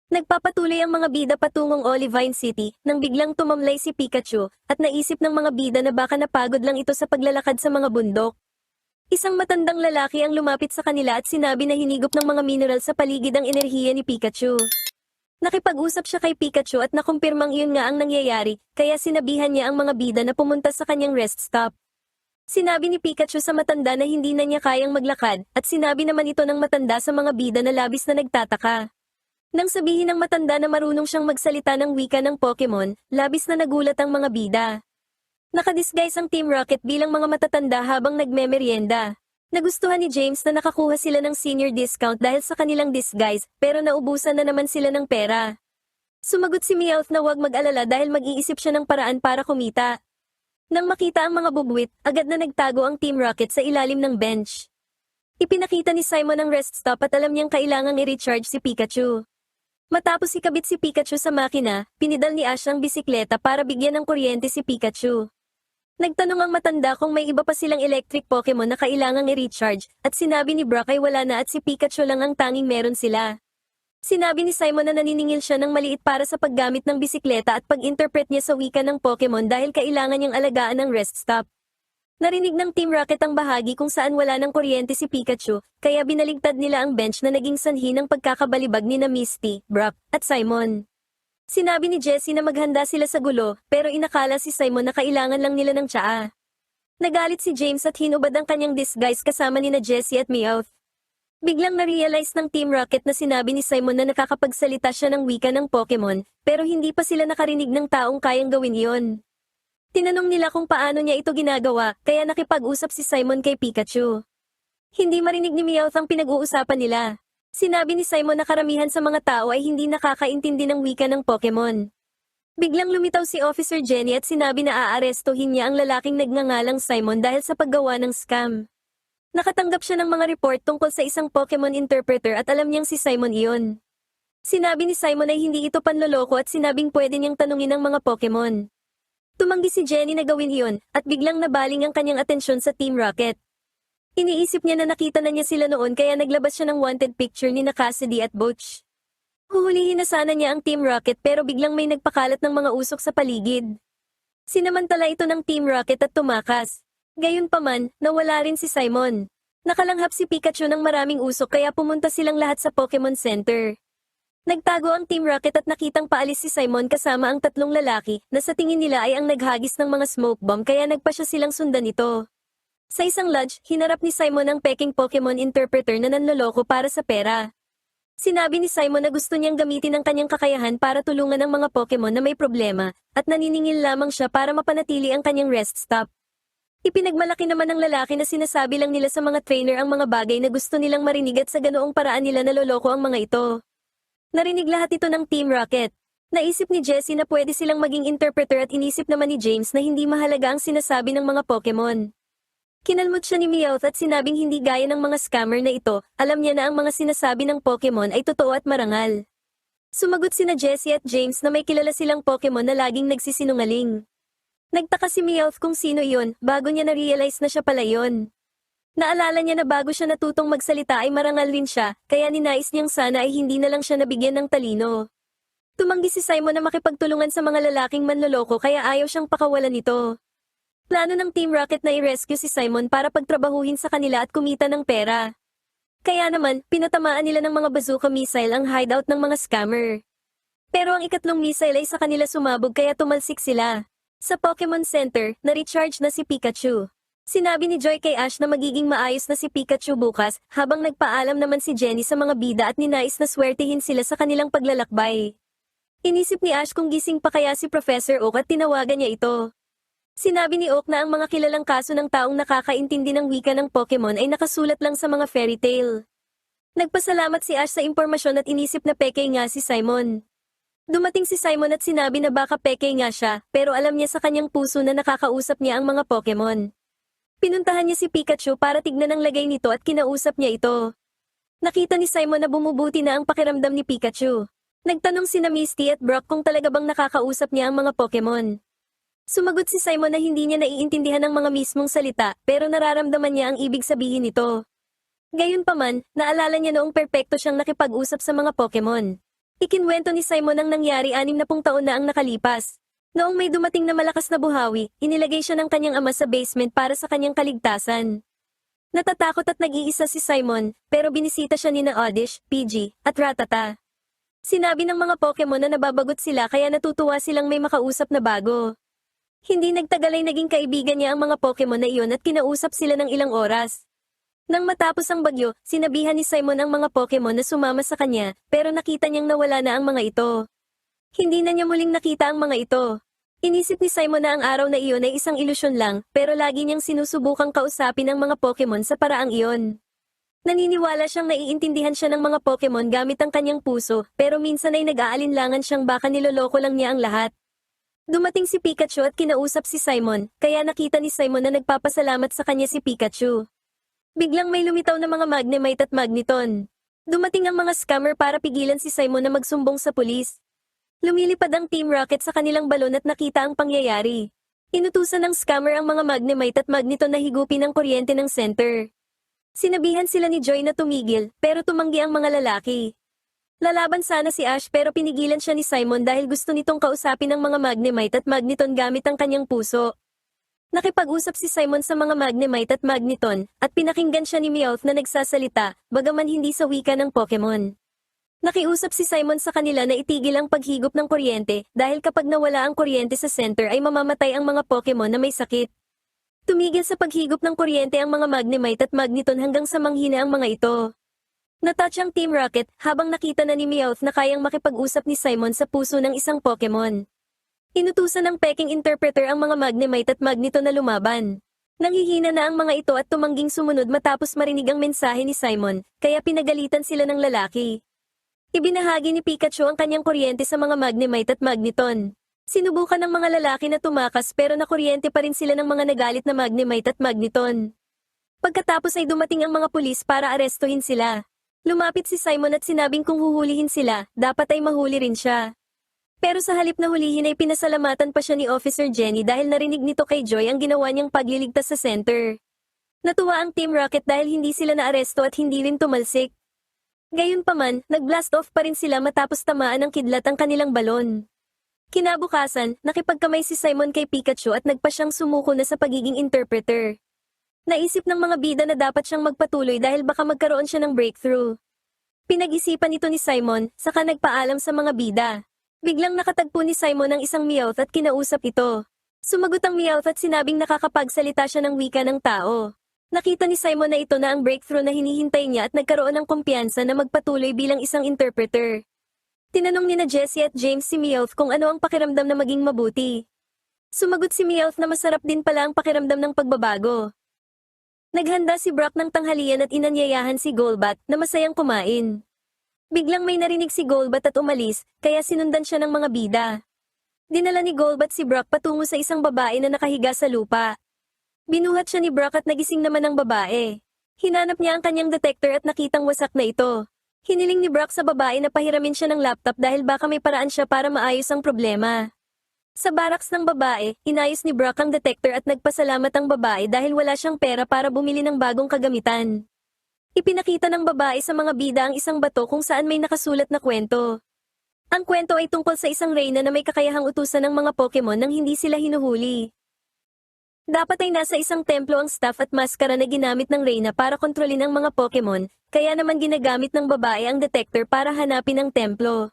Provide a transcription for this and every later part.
Nagpapatuloy ang mga bida patungong Olivine City nang biglang tumamlay si Pikachu at naisip ng mga bida na baka napagod lang ito sa paglalakad sa mga bundok. Isang matandang lalaki ang lumapit sa kanila at sinabi na hinigop ng mga mineral sa paligid ang enerhiya ni Pikachu. Nakipag-usap siya kay Pikachu at nakumpirmang iyon nga ang nangyayari, kaya sinabihan niya ang mga bida na pumunta sa kanyang rest stop. Sinabi ni Pikachu sa matanda na hindi na niya kayang maglakad at sinabi naman ito ng matanda sa mga bida na labis na nagtataka. Nang sabihin ng matanda na marunong siyang magsalita ng wika ng Pokemon, labis na nagulat ang mga bida. Nakadisguise ang Team Rocket bilang mga matatanda habang nagmemeryenda. Nagustuhan ni James na nakakuha sila ng senior discount dahil sa kanilang disguise, pero naubusan na naman sila ng pera. Sumagot si Meowth na huwag mag-alala dahil mag-iisip siya ng paraan para kumita. Nang makita ang mga bubwit, agad na nagtago ang Team Rocket sa ilalim ng bench. Ipinakita ni Simon ang rest stop at alam niyang kailangang i-recharge si Pikachu. Matapos ikabit si Pikachu sa makina, pinidal ni Ash ang bisikleta para bigyan ng kuryente si Pikachu. Nagtanong ang matanda kung may iba pa silang electric Pokemon na kailangang i-recharge, at sinabi ni Brock ay wala na at si Pikachu lang ang tanging meron sila. Sinabi ni Simon na naniningil siya ng maliit para sa paggamit ng bisikleta at pag-interpret niya sa wika ng Pokemon dahil kailangan niyang alagaan ang rest stop. Narinig ng Team Rocket ang bahagi kung saan wala ng kuryente si Pikachu, kaya binaligtad nila ang bench na naging sanhi ng pagkakabalibag ni na Misty, Brock, at Simon. Sinabi ni Jessie na maghanda sila sa gulo, pero inakala si Simon na kailangan lang nila ng tsaa. Nagalit si James at hinubad ang kanyang disguise kasama ni na Jessie at Meowth. Biglang na-realize ng Team Rocket na sinabi ni Simon na nakakapagsalita siya ng wika ng Pokemon, pero hindi pa sila nakarinig ng taong kayang gawin iyon. Tinanong nila kung paano niya ito ginagawa, kaya nakipag-usap si Simon kay Pikachu. Hindi marinig ni Meowth ang pinag-uusapan nila. Sinabi ni Simon na karamihan sa mga tao ay hindi nakakaintindi ng wika ng Pokemon. Biglang lumitaw si Officer Jenny at sinabi na aarestuhin niya ang lalaking nagngangalang Simon dahil sa paggawa ng scam. Nakatanggap siya ng mga report tungkol sa isang Pokemon interpreter at alam niyang si Simon iyon. Sinabi ni Simon ay hindi ito panloloko at sinabing pwede niyang tanungin ang mga Pokemon. Tumanggi si Jenny na gawin iyon, at biglang nabaling ang kanyang atensyon sa Team Rocket. Iniisip niya na nakita na niya sila noon kaya naglabas siya ng wanted picture ni na Cassidy at Butch. Huhulihin na sana niya ang Team Rocket pero biglang may nagpakalat ng mga usok sa paligid. Sinamantala ito ng Team Rocket at tumakas. Gayunpaman, nawala rin si Simon. Nakalanghap si Pikachu ng maraming usok kaya pumunta silang lahat sa Pokemon Center. Nagtago ang Team Rocket at nakitang paalis si Simon kasama ang tatlong lalaki na sa tingin nila ay ang naghagis ng mga smoke bomb kaya nagpa siya silang sundan ito. Sa isang lodge, hinarap ni Simon ang peking Pokemon interpreter na nanloloko para sa pera. Sinabi ni Simon na gusto niyang gamitin ang kanyang kakayahan para tulungan ang mga Pokemon na may problema at naniningil lamang siya para mapanatili ang kanyang rest stop. Ipinagmalaki naman ng lalaki na sinasabi lang nila sa mga trainer ang mga bagay na gusto nilang marinig at sa ganoong paraan nila naloloko ang mga ito. Narinig lahat ito ng Team Rocket. Naisip ni Jessie na pwede silang maging interpreter at inisip naman ni James na hindi mahalaga ang sinasabi ng mga Pokemon. Kinalmot siya ni Meowth at sinabing hindi gaya ng mga scammer na ito, alam niya na ang mga sinasabi ng Pokemon ay totoo at marangal. Sumagot sina Jessie at James na may kilala silang Pokemon na laging nagsisinungaling. Nagtaka si Meowth kung sino iyon, bago niya na-realize na siya pala iyon. Naalala niya na bago siya natutong magsalita ay marangal rin siya, kaya ninais niyang sana ay hindi na lang siya nabigyan ng talino. Tumanggi si Simon na makipagtulungan sa mga lalaking manloloko kaya ayaw siyang pakawalan nito. Plano ng Team Rocket na i-rescue si Simon para pagtrabahuhin sa kanila at kumita ng pera. Kaya naman, pinatamaan nila ng mga bazooka missile ang hideout ng mga scammer. Pero ang ikatlong missile ay sa kanila sumabog kaya tumalsik sila. Sa Pokemon Center, na-recharge na si Pikachu. Sinabi ni Joy kay Ash na magiging maayos na si Pikachu bukas, habang nagpaalam naman si Jenny sa mga bida at ninais na swertihin sila sa kanilang paglalakbay. Inisip ni Ash kung gising pa kaya si Professor Oak at tinawagan niya ito. Sinabi ni Oak na ang mga kilalang kaso ng taong nakakaintindi ng wika ng Pokemon ay nakasulat lang sa mga fairy tale. Nagpasalamat si Ash sa impormasyon at inisip na peke nga si Simon. Dumating si Simon at sinabi na baka peke nga siya, pero alam niya sa kanyang puso na nakakausap niya ang mga Pokemon. Pinuntahan niya si Pikachu para tignan ang lagay nito at kinausap niya ito. Nakita ni Simon na bumubuti na ang pakiramdam ni Pikachu. Nagtanong sina Misty at Brock kung talaga bang nakakausap niya ang mga Pokemon. Sumagot si Simon na hindi niya naiintindihan ang mga mismong salita pero nararamdaman niya ang ibig sabihin nito. Gayunpaman, naalala niya noong perpekto siyang nakipag-usap sa mga Pokemon. Ikinwento ni Simon ang nangyari 60 taon na ang nakalipas. Noong may dumating na malakas na buhawi, inilagay siya ng kanyang ama sa basement para sa kanyang kaligtasan. Natatakot at nag-iisa si Simon, pero binisita siya nina Oddish, PG, at Ratata. Sinabi ng mga Pokemon na nababagot sila kaya natutuwa silang may makausap na bago. Hindi nagtagal ay naging kaibigan niya ang mga Pokemon na iyon at kinausap sila ng ilang oras. Nang matapos ang bagyo, sinabihan ni Simon ang mga Pokemon na sumama sa kanya, pero nakita niyang nawala na ang mga ito. Hindi na niya muling nakita ang mga ito. Inisip ni Simon na ang araw na iyon ay isang ilusyon lang, pero lagi niyang sinusubukang kausapin ang mga Pokemon sa paraang iyon. Naniniwala siyang naiintindihan siya ng mga Pokemon gamit ang kanyang puso, pero minsan ay nag-aalinlangan siyang baka niloloko lang niya ang lahat. Dumating si Pikachu at kinausap si Simon, kaya nakita ni Simon na nagpapasalamat sa kanya si Pikachu. Biglang may lumitaw na mga Magnemite at Magneton. Dumating ang mga scammer para pigilan si Simon na magsumbong sa pulis. Lumilipad ang Team Rocket sa kanilang balon at nakita ang pangyayari. Inutusan ng scammer ang mga Magnemite at Magneton na higupin ang kuryente ng center. Sinabihan sila ni Joy na tumigil, pero tumanggi ang mga lalaki. Lalaban sana si Ash pero pinigilan siya ni Simon dahil gusto nitong kausapin ang mga Magnemite at Magneton gamit ang kanyang puso. Nakipag-usap si Simon sa mga Magnemite at Magneton, at pinakinggan siya ni Meowth na nagsasalita, bagaman hindi sa wika ng Pokemon. Nakiusap si Simon sa kanila na itigil ang paghigop ng kuryente dahil kapag nawala ang kuryente sa center ay mamamatay ang mga Pokemon na may sakit. Tumigil sa paghigop ng kuryente ang mga Magnemite at Magneton hanggang sa manghina ang mga ito. Natouch ang Team Rocket habang nakita na ni Meowth na kayang makipag-usap ni Simon sa puso ng isang Pokemon. Inutusan ng Peking Interpreter ang mga Magnemite at Magneton na lumaban. Nanghihina na ang mga ito at tumangging sumunod matapos marinig ang mensahe ni Simon, kaya pinagalitan sila ng lalaki. Ibinahagi ni Pikachu ang kanyang kuryente sa mga Magnemite at Magneton. Sinubukan ng mga lalaki na tumakas pero nakuryente pa rin sila ng mga nagalit na Magnemite at Magneton. Pagkatapos ay dumating ang mga pulis para arestuhin sila. Lumapit si Simon at sinabing kung huhulihin sila, dapat ay mahuli rin siya. Pero sa halip na hulihin ay pinasalamatan pa siya ni Officer Jenny dahil narinig nito kay Joy ang ginawa niyang pagliligtas sa center. Natuwa ang Team Rocket dahil hindi sila naaresto at hindi rin tumalsik. Gayunpaman, nag-blast off pa rin sila matapos tamaan ng kidlat ang kanilang balon. Kinabukasan, nakipagkamay si Simon kay Pikachu at nagpa siyang sumuko na sa pagiging interpreter. Naisip ng mga bida na dapat siyang magpatuloy dahil baka magkaroon siya ng breakthrough. Pinag-isipan ito ni Simon, saka nagpaalam sa mga bida. Biglang nakatagpo ni Simon ang isang Meowth at kinausap ito. Sumagot ang Meowth at sinabing nakakapagsalita siya ng wika ng tao. Nakita ni Simon na ito na ang breakthrough na hinihintay niya at nagkaroon ng kumpiyansa na magpatuloy bilang isang interpreter. Tinanong nina Jessie at James si Meowth kung ano ang pakiramdam na maging mabuti. Sumagot si Meowth na masarap din pala ang pakiramdam ng pagbabago. Naghanda si Brock ng tanghalian at inanyayahan si Golbat na masayang kumain. Biglang may narinig si Golbat at umalis, kaya sinundan siya ng mga bida. Dinala ni Golbat si Brock patungo sa isang babae na nakahiga sa lupa. Binuhat siya ni Brock at nagising naman ang babae. Hinanap niya ang kanyang detector at nakitang wasak na ito. Hiniling ni Brock sa babae na pahiramin siya ng laptop dahil baka may paraan siya para maayos ang problema. Sa barracks ng babae, inayos ni Brock ang detector at nagpasalamat ang babae dahil wala siyang pera para bumili ng bagong kagamitan. Ipinakita ng babae sa mga bida ang isang bato kung saan may nakasulat na kwento. Ang kwento ay tungkol sa isang reyna na may kakayahang utusan ng mga Pokemon nang hindi sila hinuhuli. Dapat ay nasa isang templo ang staff at maskara na ginamit ng reyna para kontrolin ang mga Pokemon, kaya naman ginagamit ng babae ang detector para hanapin ang templo.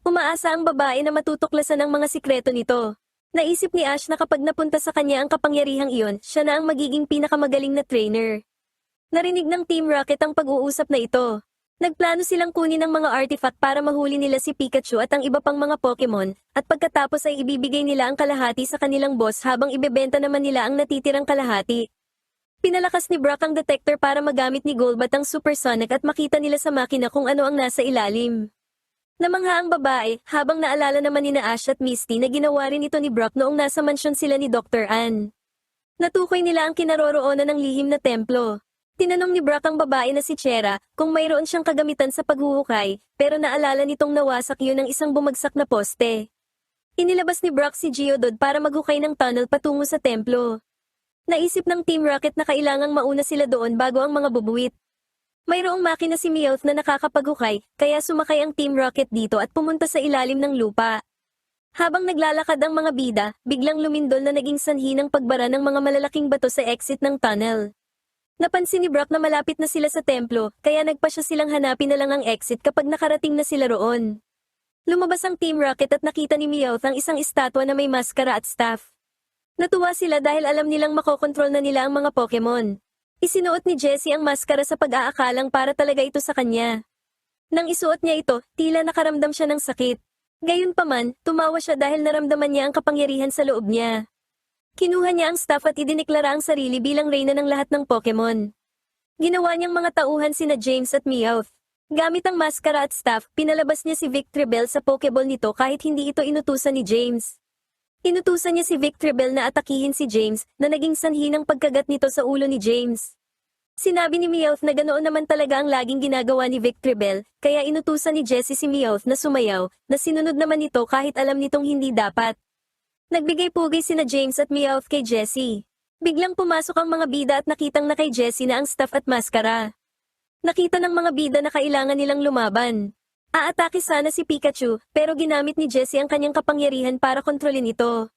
Umaasa ang babae na matutuklasan ang mga sikreto nito. Naisip ni Ash na kapag napunta sa kanya ang kapangyarihang iyon, siya na ang magiging pinakamagaling na trainer. Narinig ng Team Rocket ang pag-uusap na ito. Nagplano silang kunin ang mga artifact para mahuli nila si Pikachu at ang iba pang mga Pokemon, at pagkatapos ay ibibigay nila ang kalahati sa kanilang boss habang ibebenta naman nila ang natitirang kalahati. Pinalakas ni Brock ang detector para magamit ni Golbat ang supersonic at makita nila sa makina kung ano ang nasa ilalim. Namangha ang babae, habang naalala naman ni Ash at Misty na ginawa rin ito ni Brock noong nasa mansyon sila ni Dr. Ann. Natukoy nila ang kinaroroonan ng lihim na templo. Tinanong ni Brock ang babae na si Chera kung mayroon siyang kagamitan sa paghuhukay, pero naalala nitong nawasak yun ng isang bumagsak na poste. Inilabas ni Brock si Geodude para maghukay ng tunnel patungo sa templo. Naisip ng Team Rocket na kailangang mauna sila doon bago ang mga bubuwit. Mayroong makina si Meowth na nakakapaghukay, kaya sumakay ang Team Rocket dito at pumunta sa ilalim ng lupa. Habang naglalakad ang mga bida, biglang lumindol na naging sanhi ng pagbara ng mga malalaking bato sa exit ng tunnel. Napansin ni Brock na malapit na sila sa templo, kaya nagpa siya silang hanapin na lang ang exit kapag nakarating na sila roon. Lumabas ang Team Rocket at nakita ni Meowth ang isang estatwa na may maskara at staff. Natuwa sila dahil alam nilang makokontrol na nila ang mga Pokemon. Isinuot ni Jessie ang maskara sa pag-aakalang para talaga ito sa kanya. Nang isuot niya ito, tila nakaramdam siya ng sakit. Gayunpaman, tumawa siya dahil naramdaman niya ang kapangyarihan sa loob niya. Kinuha niya ang staff at idineklara ang sarili bilang reyna ng lahat ng Pokemon. Ginawa niyang mga tauhan sina James at Meowth. Gamit ang maskara at staff, pinalabas niya si Victreebel sa Pokeball nito kahit hindi ito inutusan ni James. Inutusan niya si Victreebel na atakihin si James, na naging sanhi ng pagkagat nito sa ulo ni James. Sinabi ni Meowth na ganoon naman talaga ang laging ginagawa ni Victreebel, kaya inutusan ni Jessie si Meowth na sumayaw, na sinunod naman nito kahit alam nitong hindi dapat. Nagbigay pugay sina James at Meowth kay Jessie. Biglang pumasok ang mga bida at nakitang na kay Jessie na ang staff at maskara. Nakita ng mga bida na kailangan nilang lumaban. Aatake sana si Pikachu, pero ginamit ni Jessie ang kanyang kapangyarihan para kontrolin ito.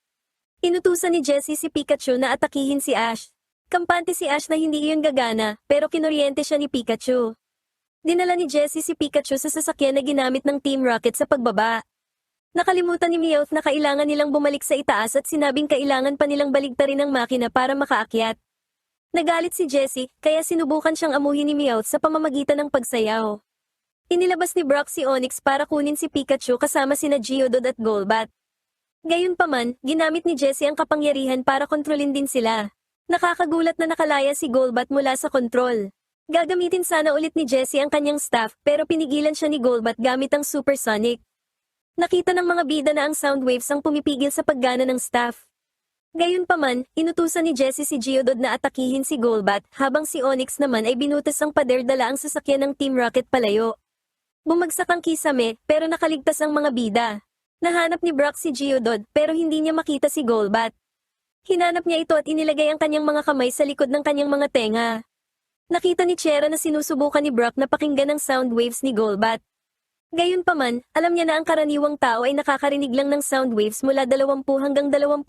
Inutusan ni Jessie si Pikachu na atakihin si Ash. Kampante si Ash na hindi iyon gagana, pero kinoryente siya ni Pikachu. Dinala ni Jessie si Pikachu sa sasakyan na ginamit ng Team Rocket sa pagbaba. Nakalimutan ni Meowth na kailangan nilang bumalik sa itaas at sinabing kailangan pa nilang baligtarin ang makina para makaakyat. Nagalit si Jessie, kaya sinubukan siyang amuhin ni Meowth sa pamamagitan ng pagsayaw. Inilabas ni Brock si Onix para kunin si Pikachu kasama sina Geodude at Golbat. Gayunpaman, ginamit ni Jessie ang kapangyarihan para kontrolin din sila. Nakakagulat na nakalaya si Golbat mula sa kontrol. Gagamitin sana ulit ni Jessie ang kanyang staff pero pinigilan siya ni Golbat gamit ang Supersonic. Nakita ng mga bida na ang sound waves ang pumipigil sa paggana ng staff. Gayunpaman, inutusan ni Jessie si Geodude na atakihin si Golbat habang si Onix naman ay binutas ang pader dala ang sasakyan ng Team Rocket palayo. Bumagsak ang kisame pero nakaligtas ang mga bida. Nahanap ni Brock si Geodude pero hindi niya makita si Golbat. Hinanap niya ito at inilagay ang kanyang mga kamay sa likod ng kanyang mga tenga. Nakita ni Chera na sinusubukan ni Brock na pakinggan ang sound waves ni Golbat. Gayunpaman, alam niya na ang karaniwang tao ay nakakarinig lang ng sound waves mula 20 hanggang 20,000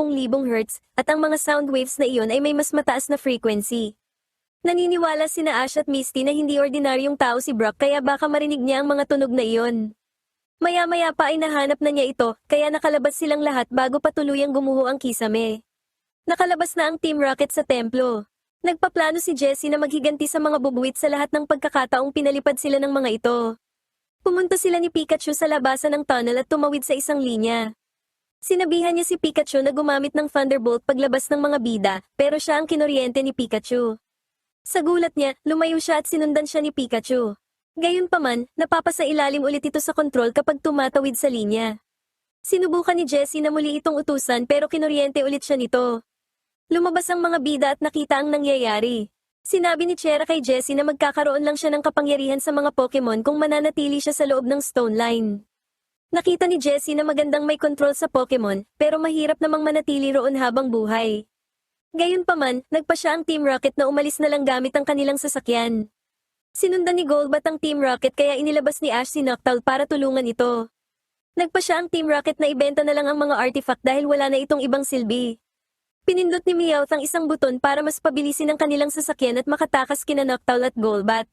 Hz at ang mga sound waves na iyon ay may mas mataas na frequency. Naniniwala sina Ash at Misty na hindi ordinaryong tao si Brock kaya baka marinig niya ang mga tunog na iyon. Maya-maya pa ay nahanap na niya ito, kaya nakalabas silang lahat bago pa tuluyang gumuho ang kisame. Nakalabas na ang Team Rocket sa templo. Nagpaplano si Jessie na maghiganti sa mga bubuwit sa lahat ng pagkakataong pinalipad sila ng mga ito. Pumunta sila ni Pikachu sa labasan ng tunnel at tumawid sa isang linya. Sinabihan niya si Pikachu na gumamit ng Thunderbolt paglabas ng mga bida, pero siya ang kinoryente ni Pikachu. Sa gulat niya, lumayo siya at sinundan siya ni Pikachu. Gayunpaman, napapasailalim ulit ito sa kontrol kapag tumatawid sa linya. Sinubukan ni Jessie na muli itong utusan pero kinoryente ulit siya nito. Lumabas ang mga bida at nakita ang nangyayari. Sinabi ni Chera kay Jessie na magkakaroon lang siya ng kapangyarihan sa mga Pokemon kung mananatili siya sa loob ng Stone Line. Nakita ni Jessie na magandang may control sa Pokemon, pero mahirap namang manatili roon habang buhay. Gayunpaman, nagpa siya ang Team Rocket na umalis na lang gamit ang kanilang sasakyan. Sinundan ni Golbat ang Team Rocket kaya inilabas ni Ash si Noctowl para tulungan ito. Nagpa siya ang Team Rocket na ibenta na lang ang mga artifact dahil wala na itong ibang silbi. Pinindot ni Meowth ang isang buton para mas pabilisin ang kanilang sasakyan at makatakas kina Noctowl at Golbat.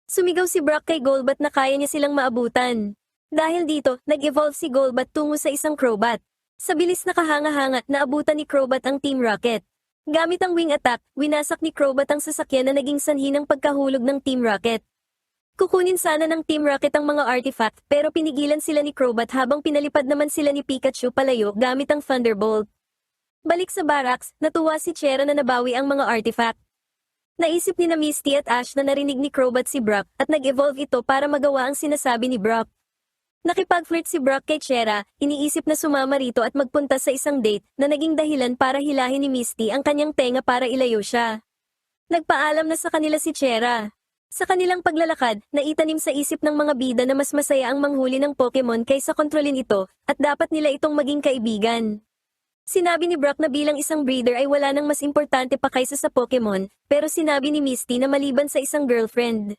Sumigaw si Brock kay Golbat na kaya niya silang maabutan. Dahil dito, nag-evolve si Golbat tungo sa isang Crobat. Sa bilis na kahanga-hanga, naabutan ni Crobat ang Team Rocket. Gamit ang wing attack, winasak ni Crobat ang sasakyan na naging sanhi ng pagkahulog ng Team Rocket. Kukunin sana ng Team Rocket ang mga artifact pero pinigilan sila ni Crobat habang pinalipad naman sila ni Pikachu palayo gamit ang Thunderbolt. Balik sa barracks, natuwa si Chera na nabawi ang mga artifact. Naisip ni na Misty at Ash na narinig ni Crobat si Brock at nag-evolve ito para magawa ang sinasabi ni Brock. Nakipag-flirt si Brock kay Chera, iniisip na sumama rito at magpunta sa isang date na naging dahilan para hilahin ni Misty ang kanyang tenga para ilayo siya. Nagpaalam na sa kanila si Chera. Sa kanilang paglalakad, naitanim sa isip ng mga bida na mas masaya ang manghuli ng Pokemon kaysa kontrolin ito at dapat nila itong maging kaibigan. Sinabi ni Brock na bilang isang breeder ay wala nang mas importante pa kaysa sa Pokemon, pero sinabi ni Misty na maliban sa isang girlfriend.